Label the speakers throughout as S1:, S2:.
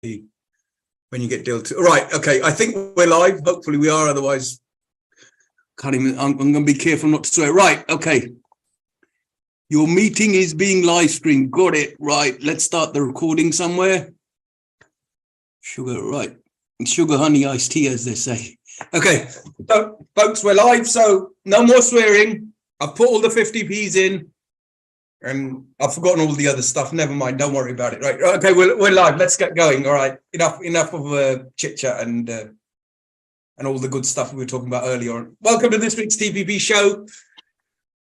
S1: when you get dealt to. All right, okay, I think we're live. Hopefully we are, otherwise can't even, I'm going to be careful not to swear. Right, okay. Your meeting is being live streamed. Got it. Right, let's start the recording somewhere. Sugar, right. Sugar, honey, iced tea, as they say. Okay, so, folks, we're live, so no more swearing. I've put all the 50p's in, and I've forgotten all the other stuff. Never mind, don't worry about it. Right, okay, we're live. Let's get going. All right, enough of chit chat and all the good stuff we were talking about earlier on. Welcome to this week's TPP show.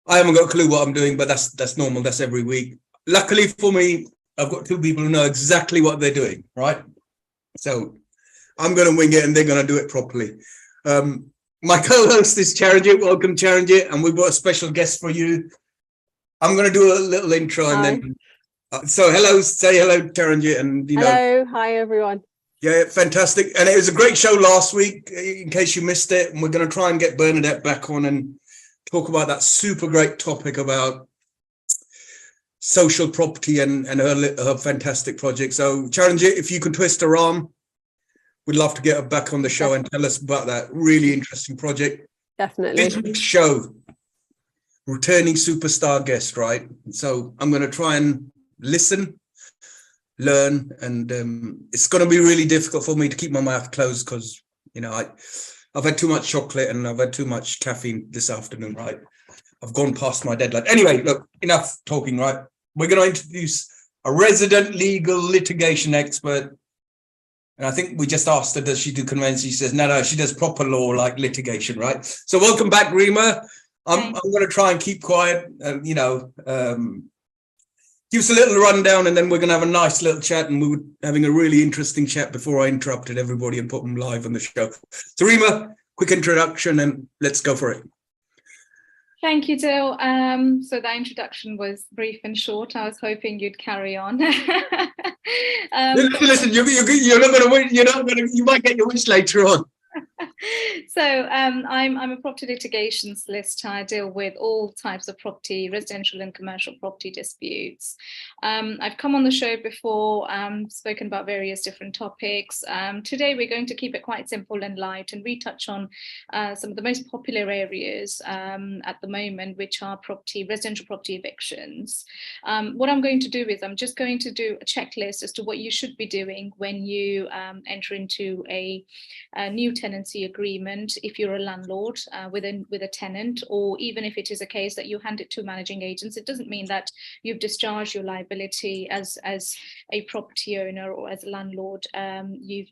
S1: I haven't got a clue what I'm doing, but that's normal. That's every week. Luckily for me, I've got two people who know exactly what they're doing. Right, so I'm going to wing it, and they're going to do it properly. My co-host is Charanjit. Welcome, Charanjit, and we've got a special guest for you. I'm going to do a little intro. Hi. And then so hello, say hello, Charanjit, and
S2: hello, hi everyone.
S1: Yeah, fantastic. And it was a great show last week, in case you missed it, and we're going to try and get Bernadette back on and talk about that super great topic about social property and her fantastic project. So Charanjit, if you can twist her arm, we'd love to get her back on the show and tell us about that really interesting project.
S2: Definitely.
S1: This week's show, returning superstar guest, right? So I'm going to try and listen, learn, and it's going to be really difficult for me to keep my mouth closed because, I've had too much chocolate and I've had too much caffeine this afternoon, right? I've gone past my deadline. Anyway, look, enough talking, right? We're going to introduce a resident legal litigation expert. And I think we just asked her, does she do conveyancing? She says, no, she does proper law like litigation, right? So welcome back, Rima. I'm going to try and keep quiet, give us a little rundown, and then we're going to have a nice little chat. And we were having a really interesting chat before I interrupted everybody and put them live on the show. So Rima, quick introduction, and let's go for it.
S3: Thank you, Dil. So that introduction was brief and short. I was hoping you'd carry on.
S1: Listen, you're not going to win. You might get your wish later on.
S3: So I'm a property litigation solicitor. I deal with all types of property, residential and commercial property disputes. I've come on the show before, spoken about various different topics. Today we're going to keep it quite simple and light and retouch on some of the most popular areas at the moment, which are residential property evictions. What I'm going to do is I'm just going to do a checklist as to what you should be doing when you enter into a new tenancy agreement, if you're a landlord with a tenant, or even if it is a case that you hand it to managing agents. It doesn't mean that you've discharged your liability as a property owner or as a landlord. You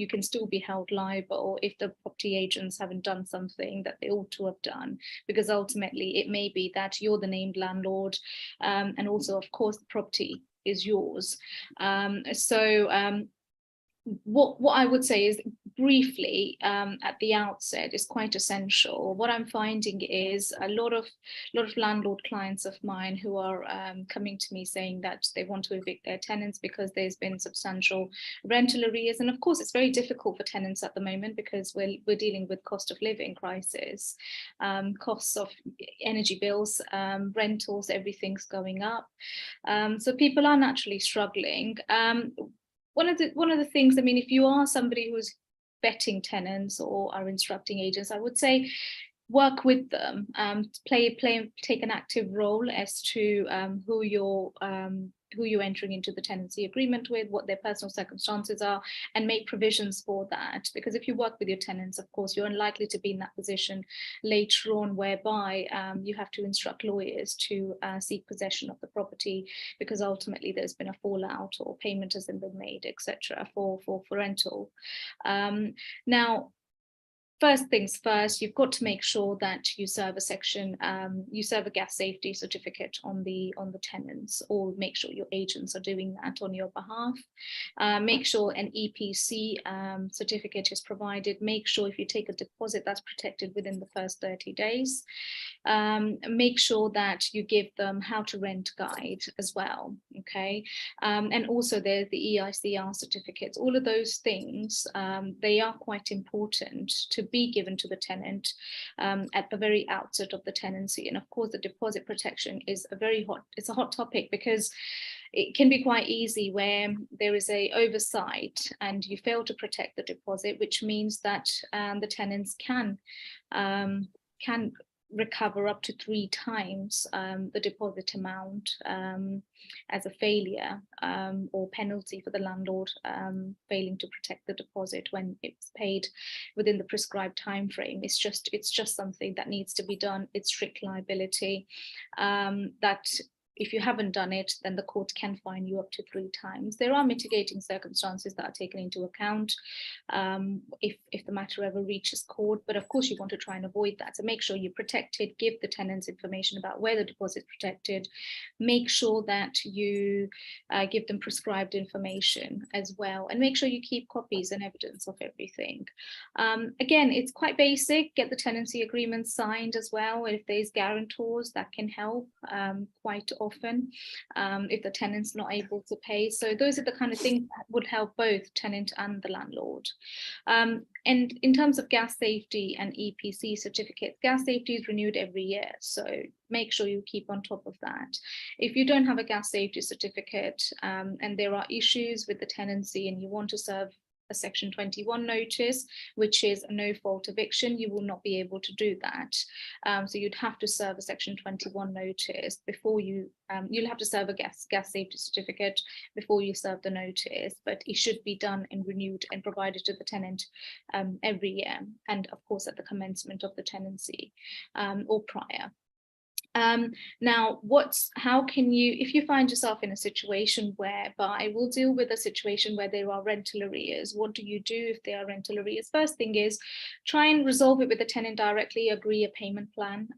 S3: can still be held liable if the property agents haven't done something that they ought to have done, because ultimately it may be that you're the named landlord, and also of course the property is yours. What I would say is briefly at the outset is quite essential. What I'm finding is a lot of landlord clients of mine who are coming to me saying that they want to evict their tenants because there's been substantial rental arrears, and of course it's very difficult for tenants at the moment because we're dealing with cost of living crisis, costs of energy bills, rentals, everything's going up, so people are naturally struggling. One of the things, I mean, if you are somebody who's vetting tenants or are instructing agents, I would say work with them, take an active role as to who you're entering into the tenancy agreement with, what their personal circumstances are, and make provisions for that. Because if you work with your tenants, of course, you're unlikely to be in that position later on whereby you have to instruct lawyers to seek possession of the property because ultimately there's been a fallout or payment hasn't been made, etc. for rental. Now, first things first, you've got to make sure that you serve a gas safety certificate on the tenants, or make sure your agents are doing that on your behalf. Make sure an EPC certificate is provided. Make sure if you take a deposit that's protected within the first 30 days. Make sure that you give them how to rent guide as well, okay? And also there's the EICR certificates. All of those things, they are quite important to be given to the tenant at the very outset of the tenancy. And of course, the deposit protection is a hot topic, because it can be quite easy where there is a oversight and you fail to protect the deposit, which means that the tenants can recover up to 3 times the deposit amount as a failure or penalty for the landlord failing to protect the deposit when it's paid within the prescribed time frame. It's just something that needs to be done. It's strict liability that if you haven't done it, then the court can fine you up to 3 times. There are mitigating circumstances that are taken into account if the matter ever reaches court, but of course you want to try and avoid that. So make sure you protect it, give the tenants information about where the deposit is protected, make sure that you give them prescribed information as well, and make sure you keep copies and evidence of everything. Again, it's quite basic. Get the tenancy agreement signed as well. If there's guarantors, that can help quite often if the tenant's not able to pay. So those are the kind of things that would help both tenant and the landlord. And in terms of gas safety and EPC certificates, gas safety is renewed every year, so make sure you keep on top of that. If you don't have a gas safety certificate and there are issues with the tenancy and you want to serve a Section 21 notice, which is a no-fault eviction, you will not be able to do that. So you'd have to serve a Section 21 notice before you'll have to serve a gas safety certificate before you serve the notice, but it should be done and renewed and provided to the tenant every year, and of course at the commencement of the tenancy or prior. Now, how can you, if you find yourself in a situation whereby, we'll deal with a situation where there are rental arrears, what do you do if there are rental arrears? First thing is try and resolve it with the tenant directly, agree a payment plan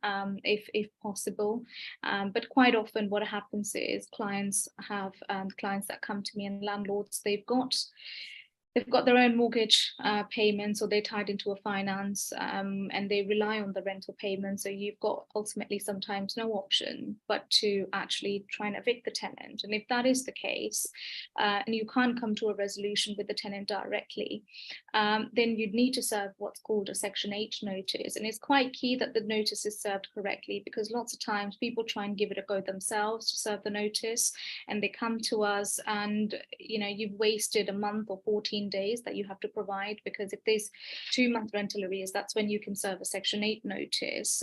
S3: if possible. But quite often what happens is clients that come to me, and landlords, they've got their own mortgage payments, or they're tied into a finance and they rely on the rental payment. So you've got ultimately sometimes no option but to actually try and evict the tenant. And if that is the case, and you can't come to a resolution with the tenant directly, then you'd need to serve what's called a Section 8 notice. And it's quite key that the notice is served correctly, because lots of times people try and give it a go themselves to serve the notice, and they come to us and you've wasted a month or 14 days that you have to provide, because if there's 2 month rental arrears, that's when you can serve a Section 8 notice.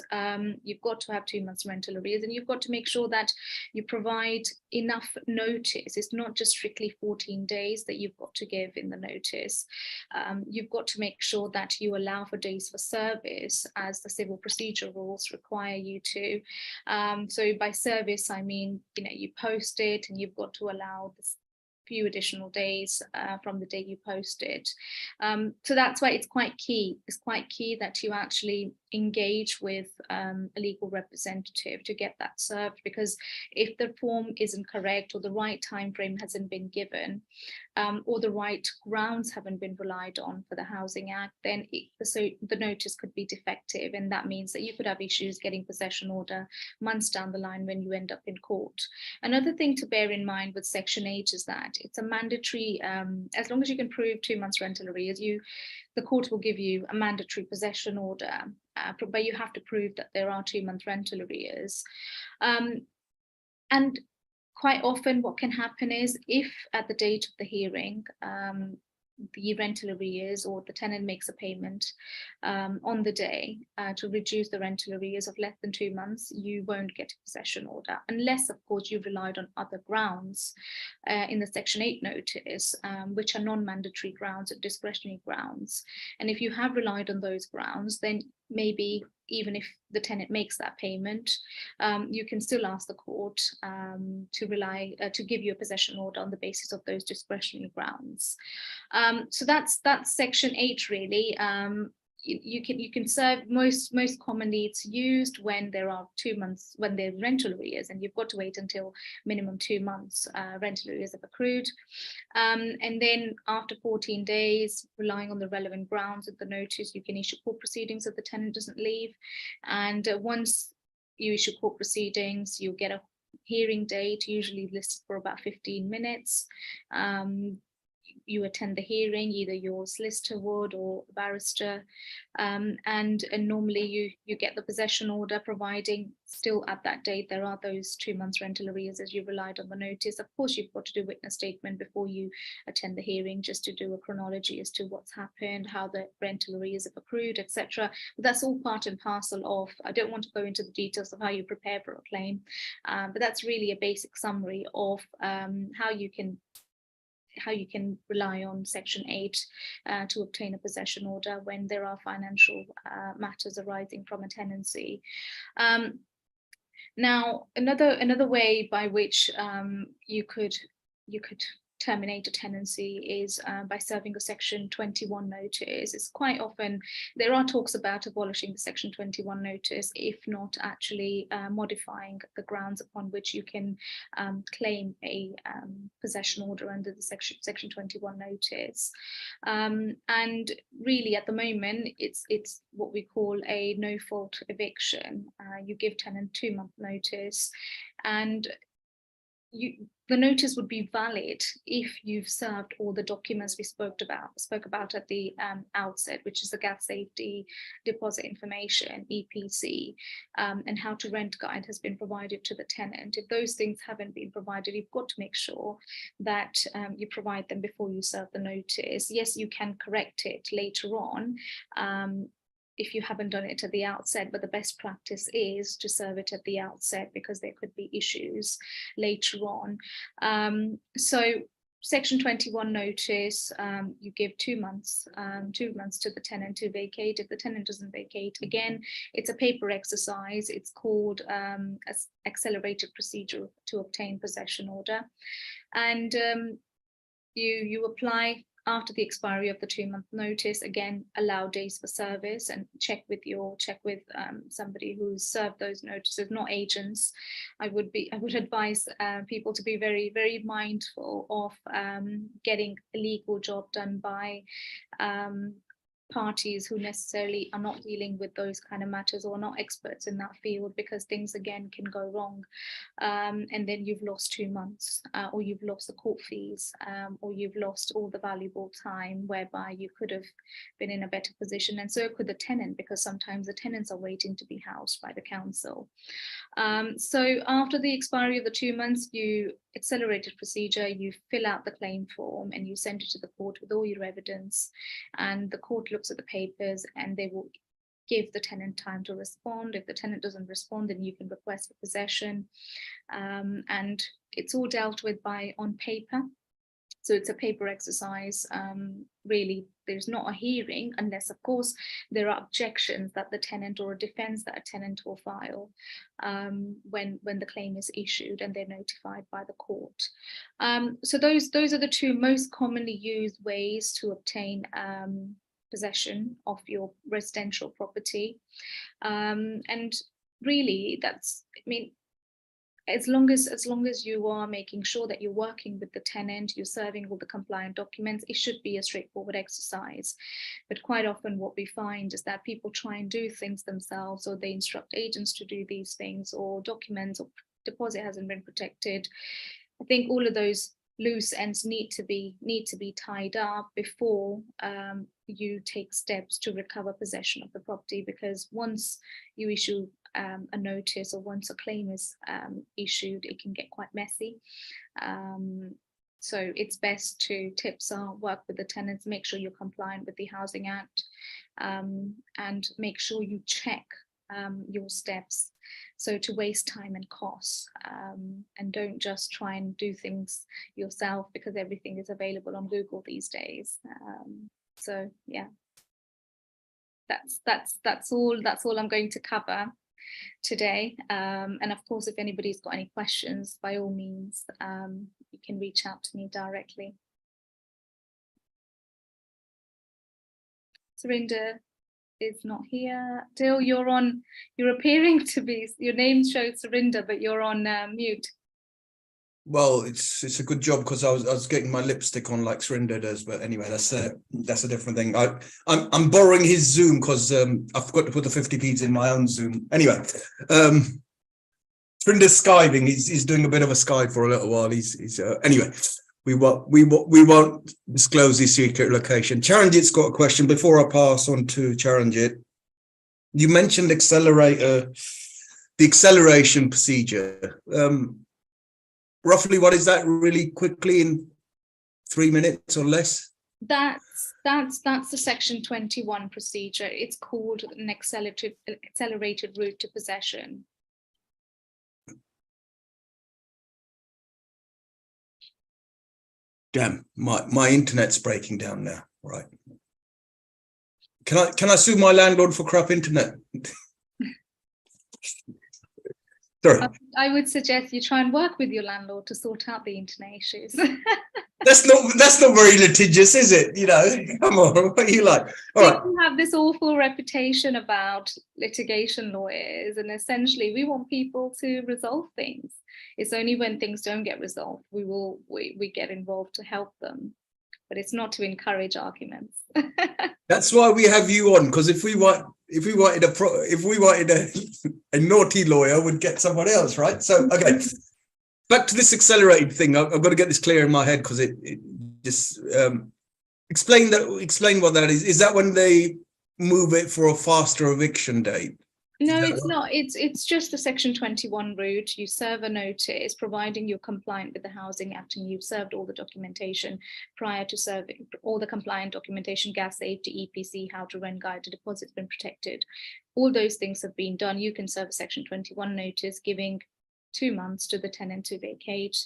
S3: You've got to have 2 months rental arrears, and you've got to make sure that you provide enough notice. It's not just strictly 14 days that you've got to give in the notice. You've got to make sure that you allow for days for service, as the civil procedure rules require you to. So by service, I mean, you post it and you've got to allow this few additional days from the day you post it. So that's why it's quite key. It's quite key that you actually engage with a legal representative to get that served, because if the form isn't correct, or the right time frame hasn't been given, or the right grounds haven't been relied on for the Housing Act, then the notice could be defective, and that means that you could have issues getting possession order months down the line when you end up in court. Another thing to bear in mind with Section 8 is that it's a mandatory, as long as you can prove 2 months rental arrears, the court will give you a mandatory possession order, but you have to prove that there are 2 month rental arrears. And quite often what can happen is, if at the date of the hearing, the rental arrears, or the tenant makes a payment on the day to reduce the rental arrears of less than 2 months, you won't get a possession order, unless of course you've relied on other grounds in the Section 8 notice, which are non-mandatory grounds or discretionary grounds. And if you have relied on those grounds, then maybe even if the tenant makes that payment, you can still ask the court to give you a possession order on the basis of those discretionary grounds. So that's Section 8 really. You can serve, most commonly it's used when there are 2 months, when there's rental arrears, and you've got to wait until minimum 2 months rental arrears have accrued. And then after 14 days, relying on the relevant grounds of the notice, you can issue court proceedings if the tenant doesn't leave. And once you issue court proceedings, you'll get a hearing date, usually listed for about 15 minutes. you attend the hearing, either your solicitor would or barrister, and normally you get the possession order, providing still at that date there are those 2 months rental arrears as you relied on the notice. Of course, you've got to do witness statement before you attend the hearing, just to do a chronology as to what's happened, how the rental arrears have accrued, etc. But that's all part and parcel of, I don't want to go into the details of how you prepare for a claim, but that's really a basic summary of how you can rely on Section 8 to obtain a possession order when there are financial matters arising from a tenancy. Now, another way by which you could terminate a tenancy is by serving a Section 21 notice. It's quite often, there are talks about abolishing the Section 21 notice, if not actually modifying the grounds upon which you can claim a possession order under the Section 21 notice. And really at the moment, it's what we call a no-fault eviction. You give tenant 2-month notice, and the notice would be valid if you've served all the documents we spoke about at the outset, which is the gas safety deposit information, EPC, and how to rent guide has been provided to the tenant. If those things haven't been provided, you've got to make sure that you provide them before you serve the notice. Yes, you can correct it later on if you haven't done it at the outset, but the best practice is to serve it at the outset, because there could be issues later on. So Section 21 notice, you give 2 months, 2 months to the tenant to vacate. If the tenant doesn't vacate, again, it's a paper exercise. It's called accelerated procedure to obtain possession order. And you apply after the expiry of the 2-month notice. Again, allow days for service and check with somebody who's served those notices, not agents. I would advise people to be very, very mindful of getting a legal job done by parties who necessarily are not dealing with those kind of matters or not experts in that field, because things again can go wrong, and then you've lost 2 months, or you've lost the court fees, or you've lost all the valuable time whereby you could have been in a better position, and so could the tenant, because sometimes the tenants are waiting to be housed by the council. So after the expiry of the 2 months, you accelerated procedure, you fill out the claim form and you send it to the court with all your evidence, and the court looks at the papers and they will give the tenant time to respond. If the tenant doesn't respond, then you can request for possession, and it's all dealt with on paper. So it's a paper exercise. Really, there's not a hearing unless, of course, there are objections that the tenant or a defense that a tenant will file when the claim is issued and they're notified by the court. So those are the two most commonly used ways to obtain possession of your residential property. And really, that's, I mean, as long as you are making sure that you're working with the tenant, you're serving all the compliant documents, it should be a straightforward exercise. But quite often what we find is that people try and do things themselves, or they instruct agents to do these things, or documents or deposit hasn't been protected. I think all of those loose ends need to be tied up before you take steps to recover possession of the property, because once you issue a notice or once a claim is issued, it can get quite messy. So it's best to work with the tenants, make sure you're compliant with the Housing Act, and make sure you check your steps, so to waste time and costs, and don't just try and do things yourself, because everything is available on Google these days. So yeah, that's all I'm going to cover today, and of course, if anybody's got any questions, by all means, you can reach out to me directly. Surinder is not here. Dil, you're appearing to be, your name shows Surinder, but you're on mute.
S1: Well, it's a good job, because I was getting my lipstick on like Surinder does, but anyway, that's a different thing. I'm borrowing his Zoom because I forgot to put the 50p's in my own Zoom. Anyway, Surinder's skiving. He's doing a bit of a skive for a little while. He's anyway. we won't disclose the secret location. Charanjit's got a question before I pass on to Charanjit. You mentioned the acceleration procedure. Roughly, what is that? Really quickly, in 3 minutes or less?
S3: That's the Section 21 procedure. It's called an accelerated route to possession.
S1: Damn, my internet's breaking down now. Right. Can I sue my landlord for crap internet? Sorry.
S3: I would suggest you try and work with your landlord to sort out the internet issues.
S1: That's not very litigious, is it? You know, come on, what are you like? All right.
S3: People have this awful reputation about litigation lawyers, and essentially we want people to resolve things. It's only when things don't get resolved we get involved to help them, but it's not to encourage arguments.
S1: That's why we have you on, because if we wanted a naughty lawyer, we'd get someone else, right? So okay, back to this accelerated thing. I've got to get this clear in my head, because it just explain what that is. Is that when they move it for a faster eviction date?
S3: No, it's not. It's just the Section 21 route. You serve a notice, providing you're compliant with the Housing Act and you've served all the documentation prior to serving, all the compliant documentation, gas safety, EPC, how to rent guide, the deposit's been protected. All those things have been done. You can serve a Section 21 notice, giving 2 months to the tenant to vacate.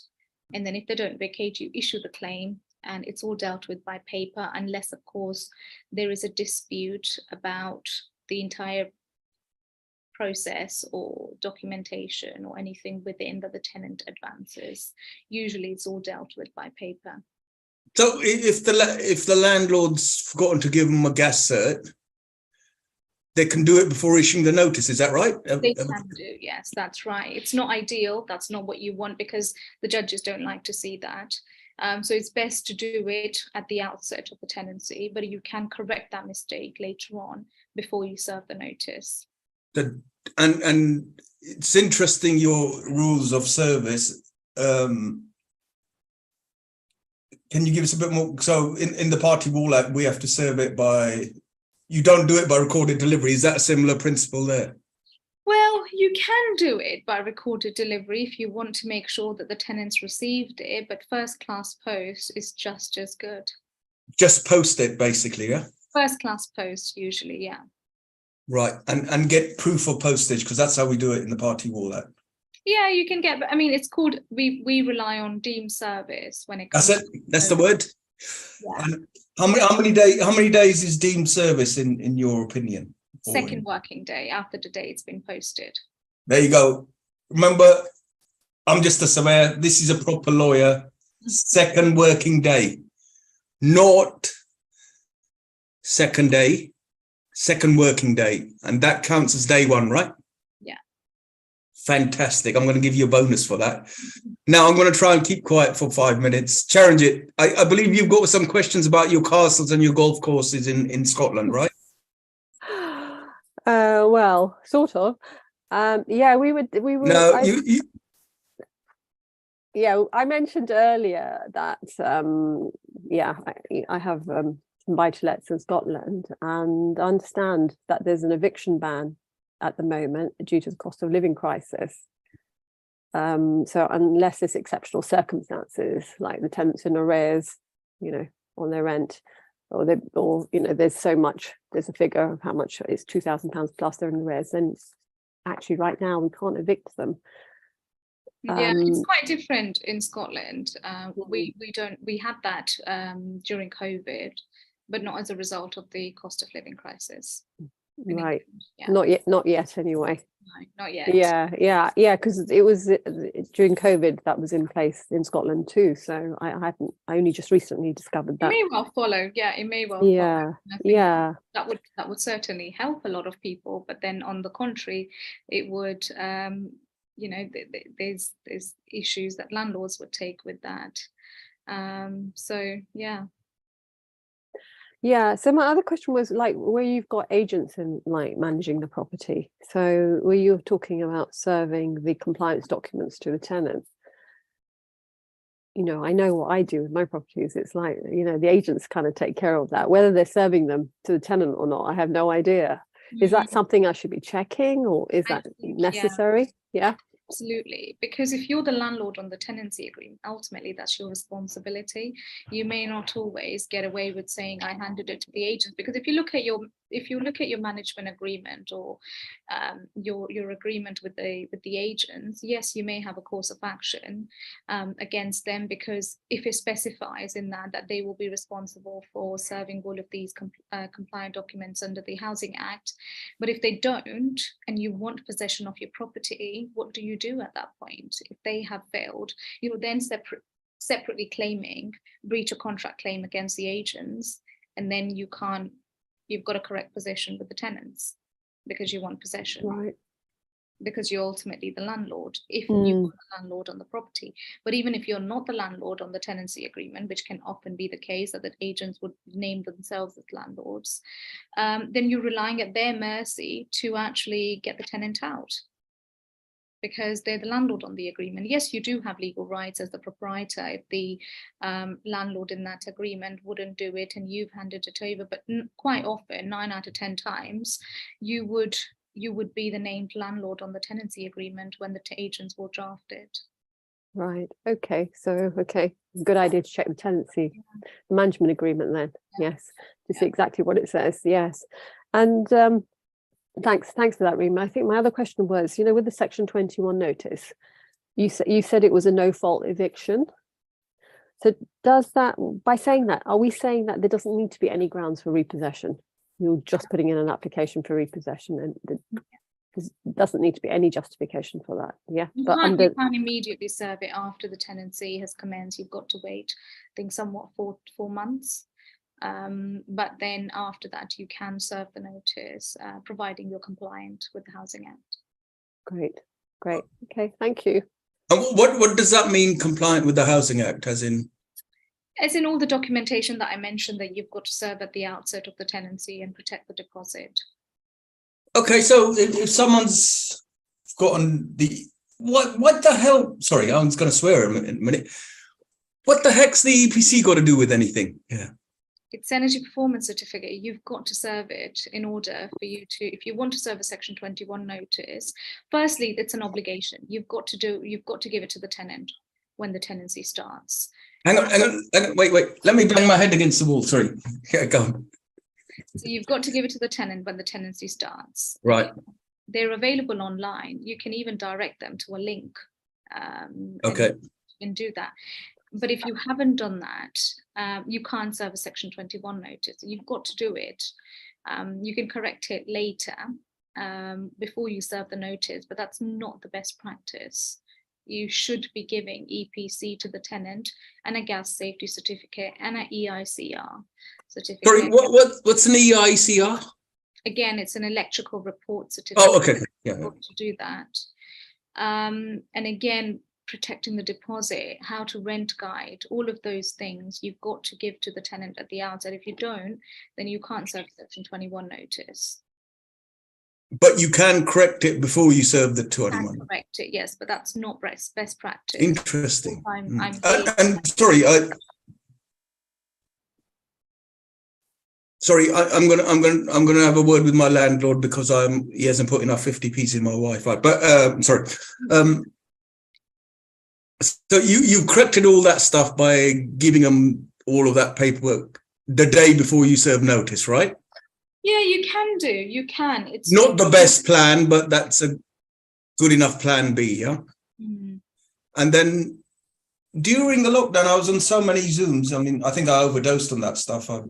S3: And then if they don't vacate, you issue the claim, and it's all dealt with by paper, unless, of course, there is a dispute about the entire process or documentation or anything within that the tenant advances. Usually it's all dealt with by paper.
S1: So if the landlord's forgotten to give them a gas cert, they can do it before issuing the notice, is that right?
S3: They can do, yes, that's right. It's not ideal, that's not what you want, because the judges don't like to see that. So it's best to do it at the outset of the tenancy, but you can correct that mistake later on before you serve the notice.
S1: And it's interesting, your rules of service. Can you give us a bit more? So in the Party Wall Act, we have to serve it by, you don't do it by recorded delivery. Is that a similar principle there?
S3: Well, you can do it by recorded delivery if you want to make sure that the tenants received it, but first class post is just as good. Just
S1: post it, basically, yeah?
S3: First class post, usually, yeah.
S1: Right, and get proof of postage, because that's how we do it in the Party Wall Act.
S3: Yeah, you can get, I mean, it's called, we rely on deemed service when it comes.
S1: That's it, that's the word?
S3: Yeah.
S1: And how many days is deemed service in your opinion?
S3: Second working day after the day it's been posted.
S1: There you go. Remember, I'm just a surveyor. This is a proper lawyer. Second working day, not second day, second working day. And that counts as day one, right?
S3: Yeah.
S1: Fantastic. I'm going to give you a bonus for that. Now I'm going to try and keep quiet for 5 minutes. Charanjit, I believe you've got some questions about your castles and your golf courses in Scotland, right?
S2: Well, sort of. Yeah, we would.
S1: No,
S2: Yeah, I mentioned earlier that yeah, I have some buy-to-lets in Scotland, and I understand that there's an eviction ban at the moment due to the cost of living crisis. So unless there's exceptional circumstances, like the tenants in arrears, you know, on their rent, or you know, there's a figure of how much is £2,000 plus they're in arrears, then actually right now we can't evict them.
S3: Yeah, it's quite different in Scotland. We had that during COVID, but not as a result of the cost of living crisis.
S2: Right.
S3: Yeah.
S2: Not yet anyway.
S3: No, not yet.
S2: Yeah, because it was during COVID that was in place in Scotland too. So I only just recently discovered that.
S3: It may well follow. Yeah, it may well.
S2: Yeah, yeah.
S3: That would certainly help a lot of people. But then on the contrary, it would. You know, there's issues that landlords would take with that. So yeah.
S2: Yeah, so my other question was, like, where you've got agents in, like, managing the property. So were you talking about serving the compliance documents to the tenant? I know what I do with my properties. It's like, the agents kind of take care of that. Whether they're serving them to the tenant or not, I have no idea. Is that something I should be checking, or is that necessary? Yeah.
S3: Absolutely, because if you're the landlord on the tenancy agreement, ultimately that's your responsibility. You may not always get away with saying I handed it to the agent, because if you look at your management agreement, or your agreement with the agents, yes, you may have a course of action against them, because if it specifies in that they will be responsible for serving all of these compliant documents under the Housing Act. But if they don't, and you want possession of your property, what do you do at that point? If they have failed, you're then separately claiming breach of contract claim against the agents, and then you've got a correct possession with the tenants, because you want possession.
S2: Right.
S3: Because you're ultimately the landlord, if you are the landlord on the property. But even if you're not the landlord on the tenancy agreement, which can often be the case, that the agents would name themselves as landlords, then you're relying at their mercy to actually get the tenant out, because they're the landlord on the agreement. Yes, you do have legal rights as the proprietor if the landlord in that agreement wouldn't do it and you've handed it over, but quite often, 9 out of 10 times, you would be the named landlord on the tenancy agreement when the agents will draft it.
S2: Right. Okay. So, good idea to check the tenancy, the management agreement then. Yes. To see exactly what it says. Yes. And thanks for that, Reema. I think my other question was, with the Section 21 notice, you said it was a no-fault eviction. So does that, by saying that, are we saying that there doesn't need to be any grounds for repossession? You're just putting in an application for repossession, and there doesn't need to be any justification for that. Yeah.
S3: You can't immediately serve it after the tenancy has commenced. You've got to wait, I think, somewhat 4 months. But then after that, you can serve the notice, providing you're compliant with the Housing Act. Great.
S2: Okay, thank you.
S1: And what does that mean, compliant with the Housing Act, as in
S3: all the documentation that I mentioned that you've got to serve at the outset of the tenancy and protect the deposit.
S1: Okay, so if someone's gotten the what the hell? Sorry, I was going to swear in a minute. What the heck's the EPC got to do with anything? Yeah.
S3: It's energy performance certificate. You've got to serve it in order for you to, if you want to serve a Section 21 notice. Firstly, it's an obligation. You've got to give it to the tenant when the tenancy starts.
S1: Hang on, wait. Let me bang my head against the wall. Sorry. Yeah, go on.
S3: So you've got to give it to the tenant when the tenancy starts.
S1: Right.
S3: They're available online. You can even direct them to a link.
S1: Okay.
S3: And do that. But if you haven't done that, you can't serve a Section 21 notice. You've got to do it. You can correct it later before you serve the notice, but that's not the best practice. You should be giving EPC to the tenant and a gas safety certificate and an EICR certificate.
S1: Sorry, what's an EICR?
S3: Again, it's an electrical report certificate.
S1: Oh, okay. Yeah.
S3: To do that. And again, protecting the deposit, how to rent guide, all of those things you've got to give to the tenant at the outset. If you don't, then you can't serve Section 21 notice.
S1: But you can correct it before you serve the 21.
S3: Correct it, yes, but that's not best practice.
S1: Interesting.
S3: I'm
S1: sorry, gonna have a word with my landlord because he hasn't put enough 50p's in my Wi-Fi. But sorry. So you corrected all that stuff by giving them all of that paperwork the day before you serve notice, right?
S3: Yeah, you can do. You can. It's
S1: not the best plan, but that's a good enough plan B, yeah?
S3: Mm.
S1: And then during the lockdown, I was on so many Zooms. I mean, I think I overdosed on that stuff. I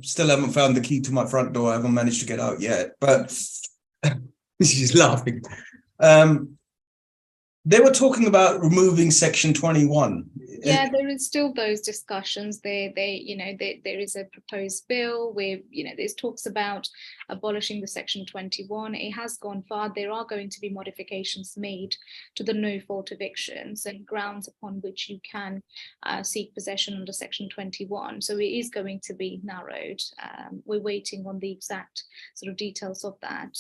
S1: still haven't found the key to my front door. I haven't managed to get out yet, but she's laughing. They were talking about removing Section 21.
S3: Yeah, there is still those discussions. There is a proposed bill where, there's talks about abolishing the Section 21. It has gone far. There are going to be modifications made to the no-fault evictions and grounds upon which you can seek possession under Section 21. So it is going to be narrowed. We're waiting on the exact sort of details of that.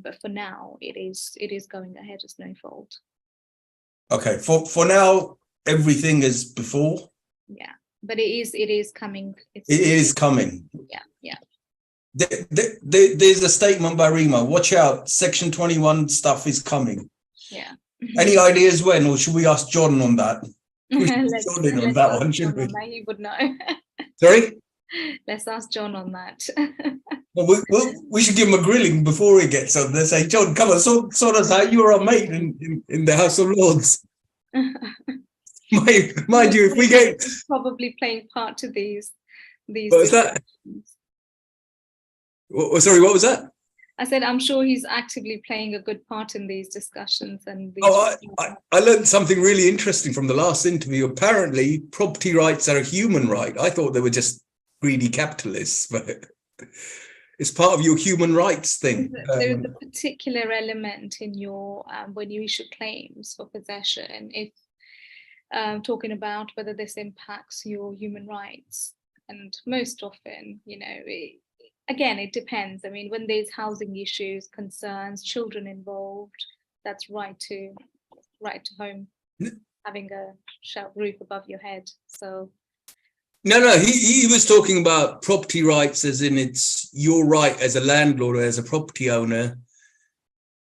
S3: But for now, it is going ahead as no-fault.
S1: Okay, for now, everything as before.
S3: Yeah, but it is coming.
S1: It is coming.
S3: Yeah.
S1: There's a statement by Rima. Watch out, Section 21 stuff is coming.
S3: Yeah.
S1: Any ideas when, or should we ask John on that? We should
S3: Let's
S1: John in on that
S3: ask
S1: one,
S3: John
S1: shouldn't we?
S3: on that. He would know.
S1: Sorry?
S3: Let's ask John on that.
S1: Well, we should give him a grilling before he gets on there. Say, John, come on, sort us out. You're our mate in the House of Lords. Mind you, if we get...
S3: Probably playing part to these
S1: What was that? Sorry, what was that?
S3: I said, I'm sure he's actively playing a good part in these discussions. And
S1: I learned something really interesting from the last interview. Apparently, property rights are a human right. I thought they were just greedy capitalists, but it's part of your human rights thing.
S3: There is a particular element in your when you issue claims for possession, if talking about whether this impacts your human rights, and most often, again, it depends. I mean, when there's housing issues, concerns, children involved, that's right to home, having a roof above your head. So
S1: no, he was talking about property rights as in it's your right as a landlord or as a property owner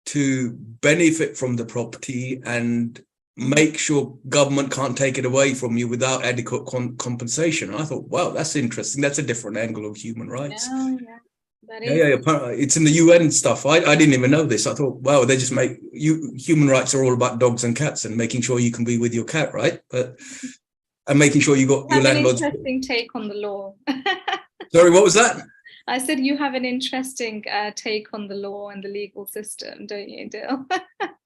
S1: to benefit from the property and make sure government can't take it away from you without adequate compensation. And I thought, wow, that's interesting. That's a different angle of human rights. Yeah, it's in the UN stuff. I didn't even know this. I thought, wow, they just make human rights are all about dogs and cats and making sure you can be with your cat, right? And making sure you got your landlord's...
S3: Interesting take on the law.
S1: Sorry, what was that?
S3: I said you have an interesting take on the law and the legal system, don't you, Dil?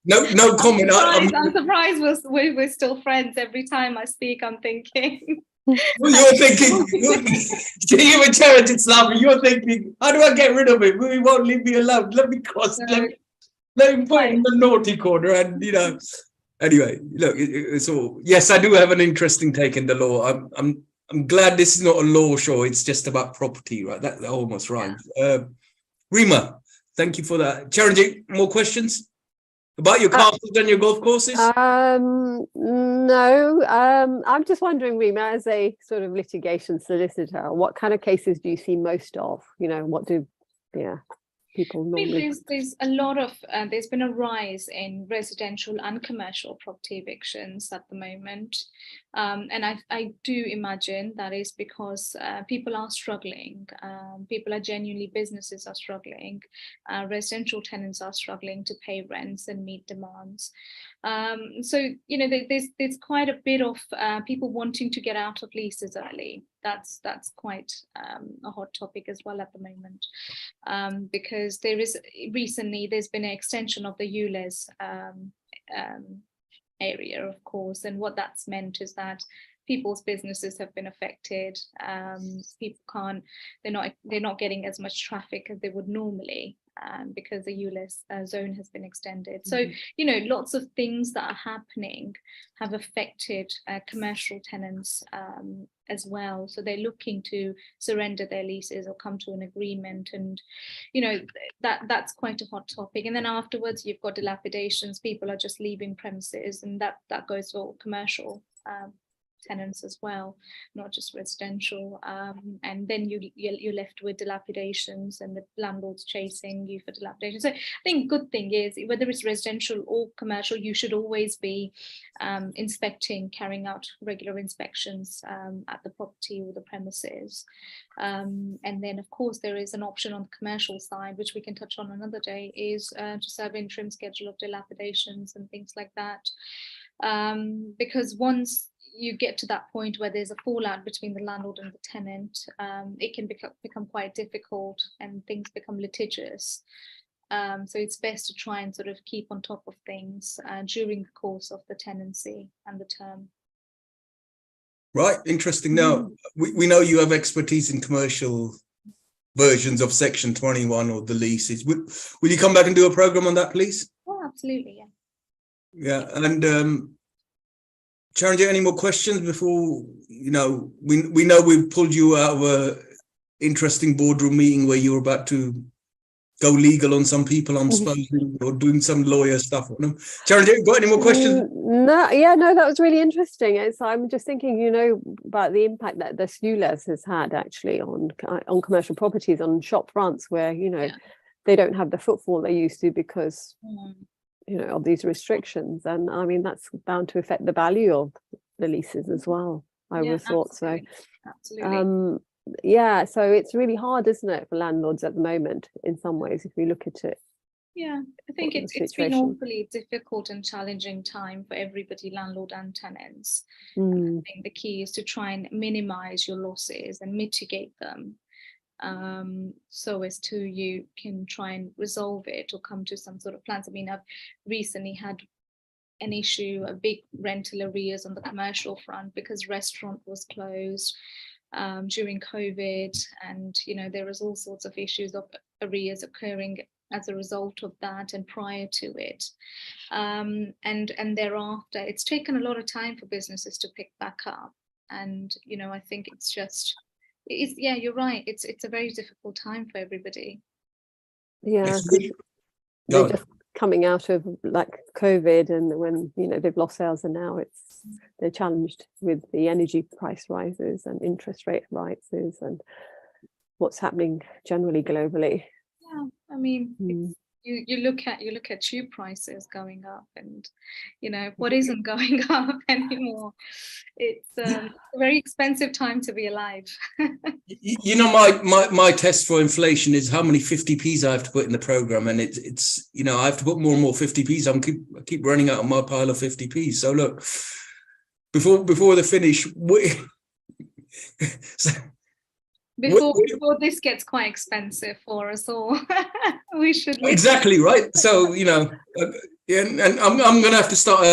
S1: No comment.
S3: I'm surprised we're still friends. Every time I speak, I'm thinking.
S1: You're thinking, you were charity Islam. You're thinking, how do I get rid of him? He won't leave me alone. Let me cross. Let me put him in the naughty corner, and Anyway, look, it's all. Yes, I do have an interesting take in the law. I'm glad this is not a law show. It's just about property, right? That almost rhymes. Rima, thank you for that. Charanjit, more questions about your castles and your golf courses?
S2: No. I'm just wondering, Rima, as a sort of litigation solicitor, what kind of cases do you see most of? What do people normally?
S3: There's a lot of there's been a rise in residential and commercial property evictions at the moment, and I do imagine that is because people are struggling. People are genuinely, businesses are struggling. Residential tenants are struggling to pay rents and meet demands. So there's quite a bit of people wanting to get out of leases early. That's quite a hot topic as well at the moment, because there's been an extension of the ULEZ area, of course, and what that's meant is that people's businesses have been affected. People they're not getting as much traffic as they would normally, because the ULEZ zone has been extended. So, lots of things that are happening have affected commercial tenants as well. So they're looking to surrender their leases or come to an agreement. And, that's quite a hot topic. And then afterwards, you've got dilapidations. People are just leaving premises, and that goes for commercial tenants as well, not just residential, and then you're left with dilapidations and the landlord's chasing you for dilapidation. So I think good thing is, whether it's residential or commercial, you should always be carrying out regular inspections at the property or the premises, and then of course there is an option on the commercial side, which we can touch on another day, is to serve interim schedule of dilapidations and things like that, because once you get to that point where there's a fallout between the landlord and the tenant, it can become quite difficult and things become litigious. So it's best to try and sort of keep on top of things during the course of the tenancy and the term.
S1: Right, interesting. Now, we know you have expertise in commercial versions of Section 21 or the leases. Will you come back and do a program on that, please?
S3: Oh, absolutely, yeah.
S1: Yeah, and Charanjit, any more questions before, we know we've pulled you out of a interesting boardroom meeting where you were about to go legal on some people, I'm supposing, or doing some lawyer stuff on them. Sharon, have you got any more questions?
S2: No, yeah, no, that was really interesting. I'm just thinking, about the impact that the SULES has had actually on commercial properties, on shop fronts where, they don't have the footfall they used to because, of these restrictions. And I mean, that's bound to affect the value of the leases as well. I would have thought so.
S3: Absolutely.
S2: Yeah, so it's really hard, isn't it, for landlords at the moment, in some ways, if we look at it.
S3: Yeah, I think it's been an awfully difficult and challenging time for everybody, landlord and tenants. And I think the key is to try and minimize your losses and mitigate them, so as to you can try and resolve it or come to some sort of plans. I mean, I've recently had an issue, a big rental arrears on the commercial front because restaurant was closed during COVID, and there was all sorts of issues of arrears occurring as a result of that and prior to it, and thereafter it's taken a lot of time for businesses to pick back up. And I think you're right, it's a very difficult time for everybody.
S2: Yeah, they're just coming out of like COVID, and when they've lost sales, and now they're challenged with the energy price rises and interest rate rises and what's happening generally globally.
S3: Yeah, I mean, you look at tube prices going up, and what isn't going up anymore. It's a very expensive time to be alive.
S1: My test for inflation is how many 50p's I have to put in the program, and it's I have to put more and more 50p's. I keep running out of my pile of 50p's. So look, before the finish,
S3: before this gets quite expensive for us all, we should
S1: exactly right. So and I'm going to have to start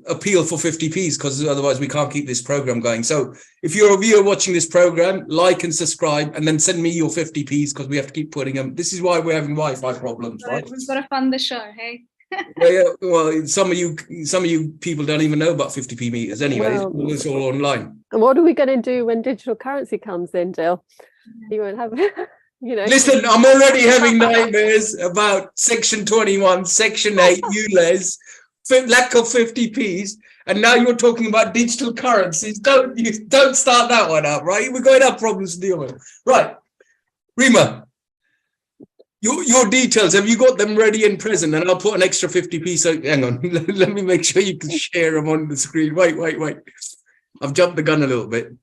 S1: appeal for 50p's, because otherwise we can't keep this program going. So if you're a viewer watching this program, like and subscribe, and then send me your 50p's, because we have to keep putting them. This is why we're having Wi-Fi problems, right?
S3: We've got to fund the show, hey.
S1: Yeah. Well, some of you people don't even know about 50p meters anyway. It's all online.
S2: And what are we going to do when digital currency comes in, Jill? You won't have
S1: Listen, I'm already having nightmares about Section 21, Section 8, ULEZ, lack of 50p's, and now you're talking about digital currencies. Don't start that one up, right? We're going to have problems to deal with. Right, Rima, your details, have you got them ready and present? And I'll put an extra 50p. So hang on, let me make sure you can share them on the screen. Wait. I've jumped the gun a little bit.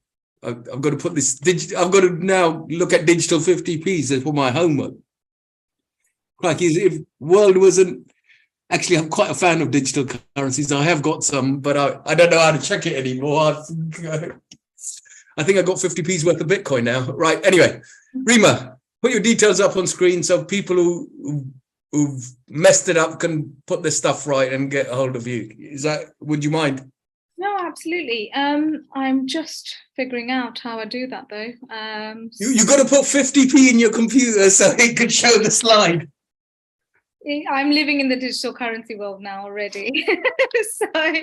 S1: I've got to put this I've got to now look at digital 50p's for my homework. Like, if world wasn't actually, I'm quite a fan of digital currencies. I have got some, but I don't know how to check it anymore. I think I got 50p's worth of Bitcoin now. Right. Anyway, Rima, put your details up on screen so people who've messed it up can put their stuff right and get a hold of you. Would you mind?
S3: No, absolutely. I'm just figuring out how I do that, though.
S1: You got to put 50p in your computer so it could show the slide.
S3: I'm living in the digital currency world now already. So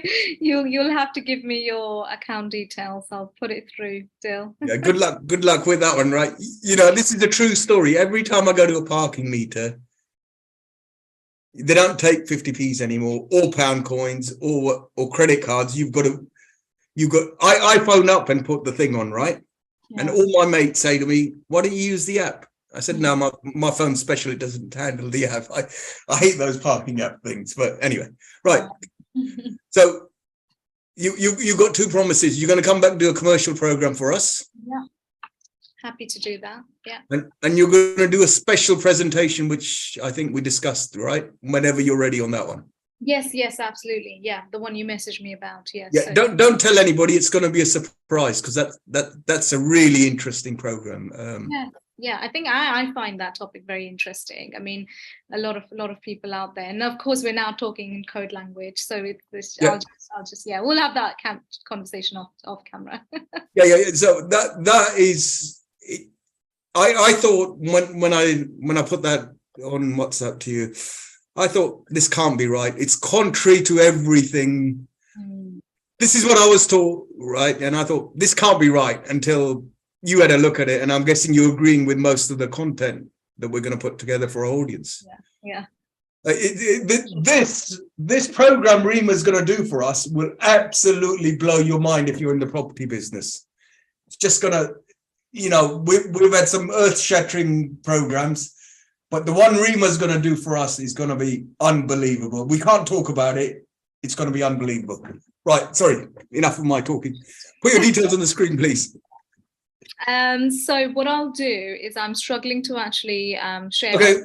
S3: you'll have to give me your account details. I'll put it through, Dill.
S1: Yeah, good luck with that one, right? This is a true story. Every time I go to a parking meter, they don't take 50p's anymore, or pound coins, or credit cards. I phone up and put the thing on, right? Yeah. And all my mates say to me, "Why don't you use the app?" I said, "No, my phone's special. It doesn't handle the app." I hate those parking app things. But anyway, right. So you got two promises. You're going to come back and do a commercial program for us.
S3: Yeah. Happy to do that. Yeah.
S1: And you're going to do a special presentation, which I think we discussed, right? Whenever you're ready on that one. Yes,
S3: absolutely. Yeah, the one you messaged me about. Yes.
S1: Yeah. So. Don't tell anybody. It's going to be a surprise, because that's a really interesting program.
S3: Yeah. I think I find that topic very interesting. I mean, a lot of people out there, and of course we're now talking in code language. So I'll just we'll have that conversation off camera.
S1: Yeah. So that is. I thought when I put that on WhatsApp to you, I thought this can't be right. It's contrary to everything. This is what I was taught, right? And I thought this can't be right until you had a look at it. And I'm guessing you're agreeing with most of the content that we're going to put together for our audience.
S3: Yeah.
S1: This program Rima is going to do for us will absolutely blow your mind if you're in the property business. It's just going to, you know, we've had some earth-shattering programs, but the one Rima is going to do for us is going to be unbelievable. We can't talk about it. It's going to be unbelievable. Right, sorry, enough of my talking. Put your details on the screen, please.
S3: So what I'll do is I'm struggling to actually share.
S1: Okay,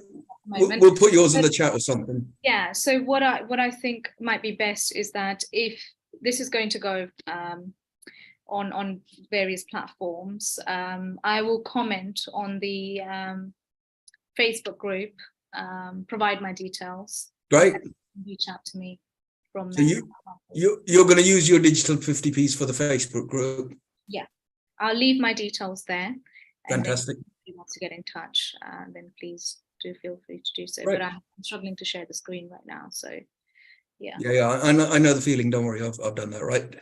S1: we'll put yours in the chat or something.
S3: Yeah, so what I think might be best is that if this is going to go on various platforms, I will comment on the Facebook group, provide my details.
S1: Great.
S3: Reach out to me from
S1: So
S3: there.
S1: you're going to use your digital 50p's for the Facebook group.
S3: Yeah, I'll leave my details there.
S1: Fantastic.
S3: And if you want to get in touch, then please do feel free to do so.
S1: Right.
S3: But I'm struggling to share the screen right now, so yeah.
S1: Yeah, I know the feeling. Don't worry, I've done that. Right.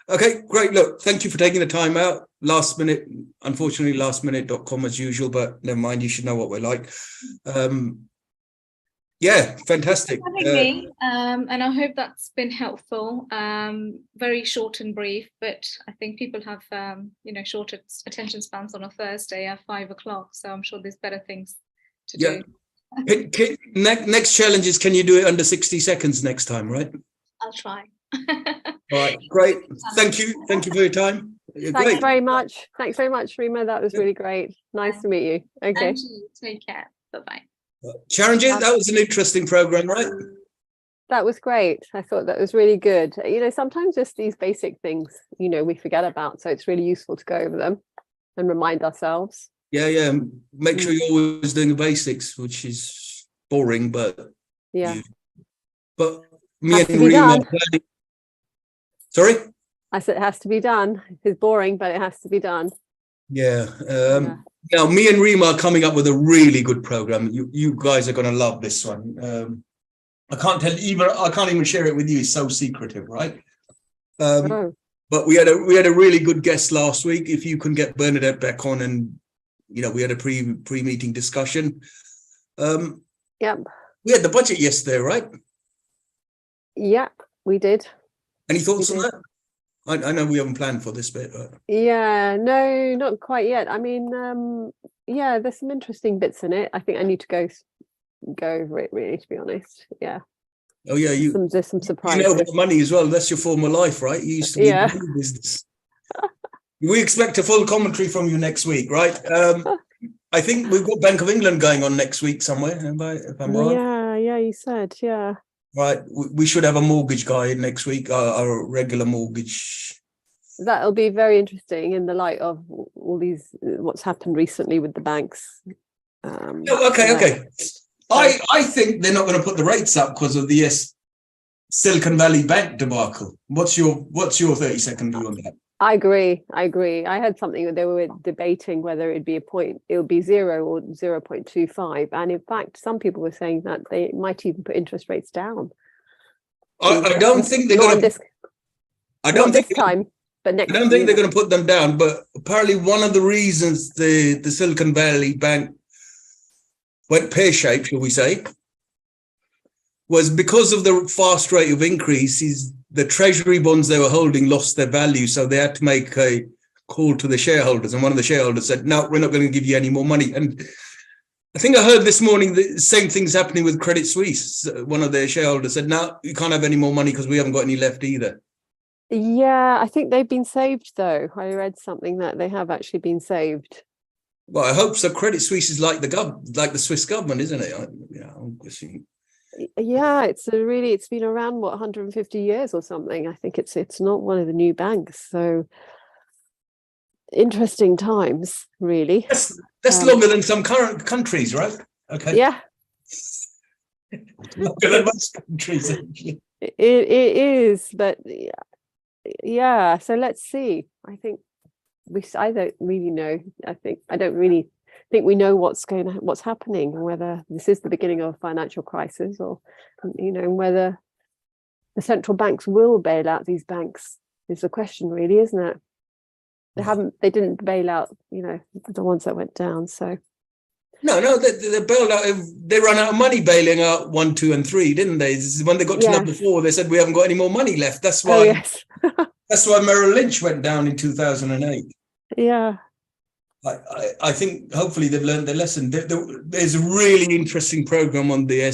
S1: Okay, great. Look, thank you for taking the time out. Last minute, unfortunately, lastminute.com as usual, but never mind. You should know what we're like. Yeah, fantastic.
S3: Having me, and I hope that's been helpful. Very short and brief, but I think people have shorter attention spans on a Thursday at 5 o'clock. So I'm sure there's better things to do.
S1: Next challenge is, can you do it under 60 seconds next time? Right.
S3: I'll try.
S1: All right, great. Thank you for your time.
S2: Thanks very much. Thanks very much, Rima. That was really great. Nice to meet you. Okay.
S3: And you, take care. Bye-bye.
S1: Charanjit, that was an interesting program, right?
S2: That was great. I thought that was really good. You know, sometimes just these basic things, you know, we forget about. So it's really useful to go over them and remind ourselves.
S1: Yeah. Make sure you're always doing the basics, which is boring, but
S2: yeah.
S1: But me and Rima. Sorry?
S2: I said it has to be done. It's boring, but it has to be done.
S1: Yeah. Now, me and Rima are coming up with a really good program. You guys are going to love this one. I can't even share it with you. It's so secretive, right? But we had a really good guest last week. If you can get Bernadette back on, and we had a pre-meeting discussion.
S2: Yep.
S1: We had the budget yesterday, right?
S2: Yep, we did.
S1: Any thoughts on that? I know we haven't planned for this bit.
S2: Yeah, no, not quite yet. I mean, yeah, there's some interesting bits in it. I think I need to go over it, really, to be honest. Yeah.
S1: Oh yeah,
S2: there's some surprises.
S1: You know about money as well. That's your former life, right? You used to be in the business. We expect a full commentary from you next week, right? I think we've got Bank of England going on next week somewhere, if I'm right.
S2: Yeah, you said, yeah.
S1: Right, we should have a mortgage guy next week, our regular mortgage.
S2: That'll be very interesting in the light of all these, what's happened recently with the banks.
S1: Okay. I think they're not going to put the rates up because of the Silicon Valley Bank debacle. What's your 30-second view on that?
S2: I agree. I heard something that they were debating whether it'd be it would be 0 or 0.25, and in fact, some people were saying that they might even put interest rates down.
S1: I don't think they're going to. I don't think
S2: this time, but next.
S1: I don't think they're going to put them down. But apparently, one of the reasons the Silicon Valley Bank went pear-shaped, shall we say, was because of the fast rate of increases. The treasury bonds they were holding lost their value, so they had to make a call to the shareholders. And one of the shareholders said, "No, we're not going to give you any more money." And I think I heard this morning the same thing's happening with Credit Suisse. One of their shareholders said, "No, you can't have any more money because we haven't got any left either."
S2: Yeah, I think they've been saved, though. I read something that they have actually been saved.
S1: Well, I hope so. Credit Suisse is like the Swiss government, isn't it? I'm guessing.
S2: Yeah, it's been around 150 years or something. I think it's not one of the new banks. So interesting times, really.
S1: That's longer than some current countries, right? Okay.
S2: Yeah.
S1: Longer than most countries.
S2: It is, but yeah. So let's see. I think I don't really know. I don't really think we know what's happening, and whether this is the beginning of a financial crisis, or whether the central banks will bail out these banks is the question, really, isn't it? They didn't bail out the ones that went down, so
S1: No, they bailed out. They ran out of money bailing out 1, 2, and 3, didn't they? When they got to number 4, they said we haven't got any more money left. That's why.
S2: Oh, yes.
S1: That's why Merrill Lynch went down in 2008.
S2: Yeah.
S1: I think hopefully they've learned their lesson. There's a really interesting program on the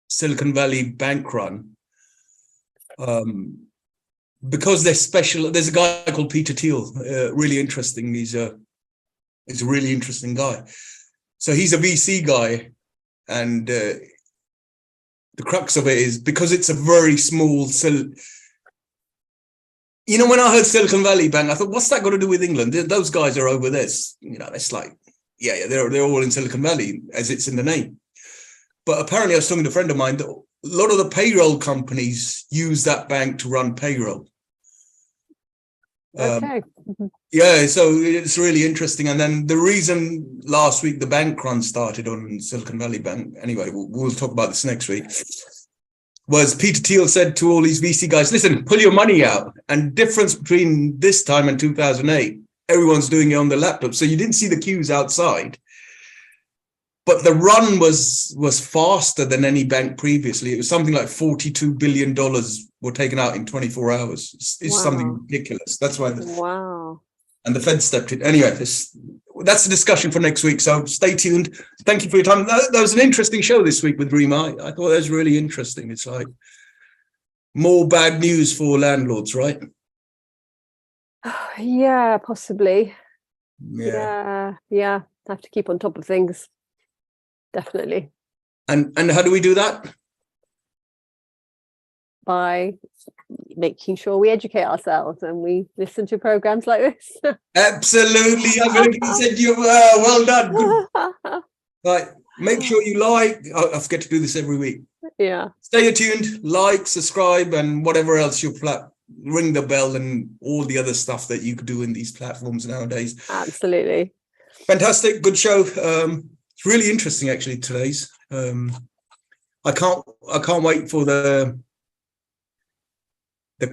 S1: Silicon Valley bank run. Because they're special. There's a guy called Peter Thiel, really interesting. He's a really interesting guy. So he's a VC guy, and the crux of it is because it's a very small. You know, when I heard Silicon Valley Bank, I thought, what's that got to do with England? Those guys are over this. You know, it's like, yeah, they're all in Silicon Valley, as it's in the name. But apparently, I was talking to a friend of mine that a lot of the payroll companies use that bank to run payroll.
S2: Okay.
S1: Yeah, so it's really interesting. And then the reason last week the bank run started on Silicon Valley Bank, anyway, we'll talk about this next week, was Peter Thiel said to all these VC guys, listen, pull your money out. And difference between this time and 2008, everyone's doing it on the laptop. So you didn't see the queues outside. But the run was faster than any bank previously. It was something like $42 billion were taken out in 24 hours. It's
S2: Wow.
S1: something ridiculous. That's why.
S2: Wow.
S1: And the Fed stepped in. Anyway, that's the discussion for next week. So stay tuned. Thank you for your time. That was an interesting show this week with Rima. I thought that was really interesting. It's like more bad news for landlords, right?
S2: Yeah, possibly.
S1: Yeah.
S2: Yeah. Have to keep on top of things. Definitely.
S1: And how do we do that?
S2: By making sure we educate ourselves and we listen to programs like this.
S1: Absolutely. I'm going to say you well done. Good. Right. Make sure you like. I forget to do this every week.
S2: Yeah.
S1: Stay attuned, like, subscribe, and whatever else your ring the bell and all the other stuff that you could do in these platforms nowadays.
S2: Absolutely.
S1: Fantastic. Good show. It's really interesting, actually, today's. I can't wait for the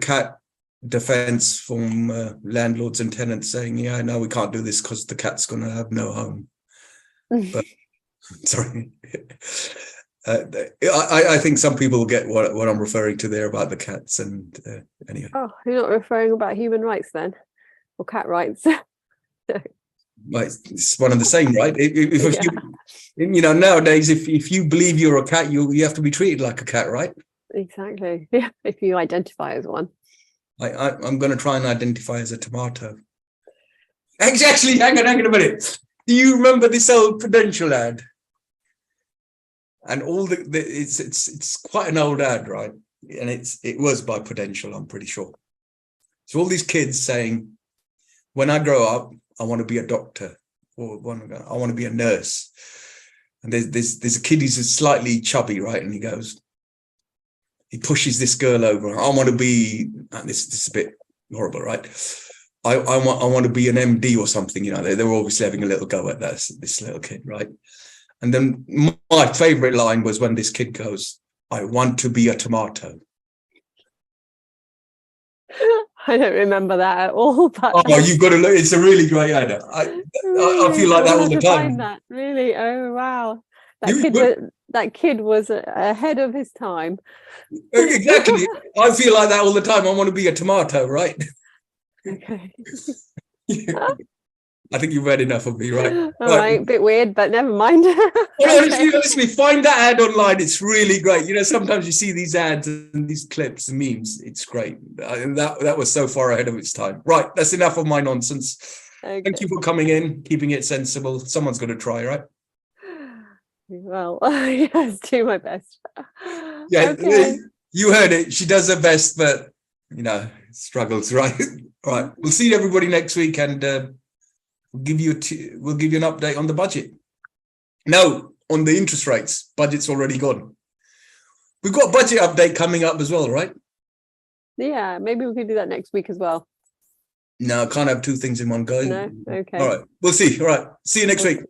S1: cat defense from landlords and tenants saying, yeah, no, we can't do this because the cat's going to have no home. But sorry. I think some people get what I'm referring to there about the cats. And anyway.
S2: Oh, you're not referring about human rights then? Or cat rights?
S1: It's one and the same, right? If you know, nowadays, if you believe you're a cat, you have to be treated like a cat, right?
S2: Exactly. Yeah, if you identify as one.
S1: I'm going to try and identify as a tomato. Actually, hang on a minute. Do you remember this old Prudential ad? And all it's quite an old ad, right? And it was by Prudential, I'm pretty sure. So all these kids saying, when I grow up, I want to be a doctor, or I want to be a nurse. And there's a kid who's slightly chubby, right? And he pushes this girl over. I want to be, and this is a bit horrible, right? I want to be an MD or something, you know. They were obviously having a little go at this little kid, right? And then my favorite line was when this kid goes, I want to be a tomato.
S2: I don't remember that at all. But
S1: oh, you've got to look. It's a really great ad. I feel like that all the time.
S2: That. Really? Oh, wow. That kid was ahead of his time.
S1: Exactly. I feel like that all the time. I want to be a tomato, right?
S2: Okay.
S1: I think you've read enough of me, right?
S2: All right, bit weird, but never mind.
S1: Honestly, find that ad online. It's really great. You know, sometimes you see these ads and these clips and memes. It's great. And that was so far ahead of its time. Right, that's enough of my nonsense. Okay. Thank you for coming in, keeping it sensible. Someone's going to try, right?
S2: Well, yes, do my best.
S1: Yeah,
S2: okay.
S1: You heard it. She does her best, but, you know, struggles, right? All right, we'll see everybody next week, and we'll give you an update on the budget. No, on the interest rates. Budget's already gone. We've got a budget update coming up as well, right?
S2: Yeah, maybe we could do that next week as well.
S1: No, I can't have two things in one go.
S2: No, okay.
S1: All right, we'll see. All right, see you next week.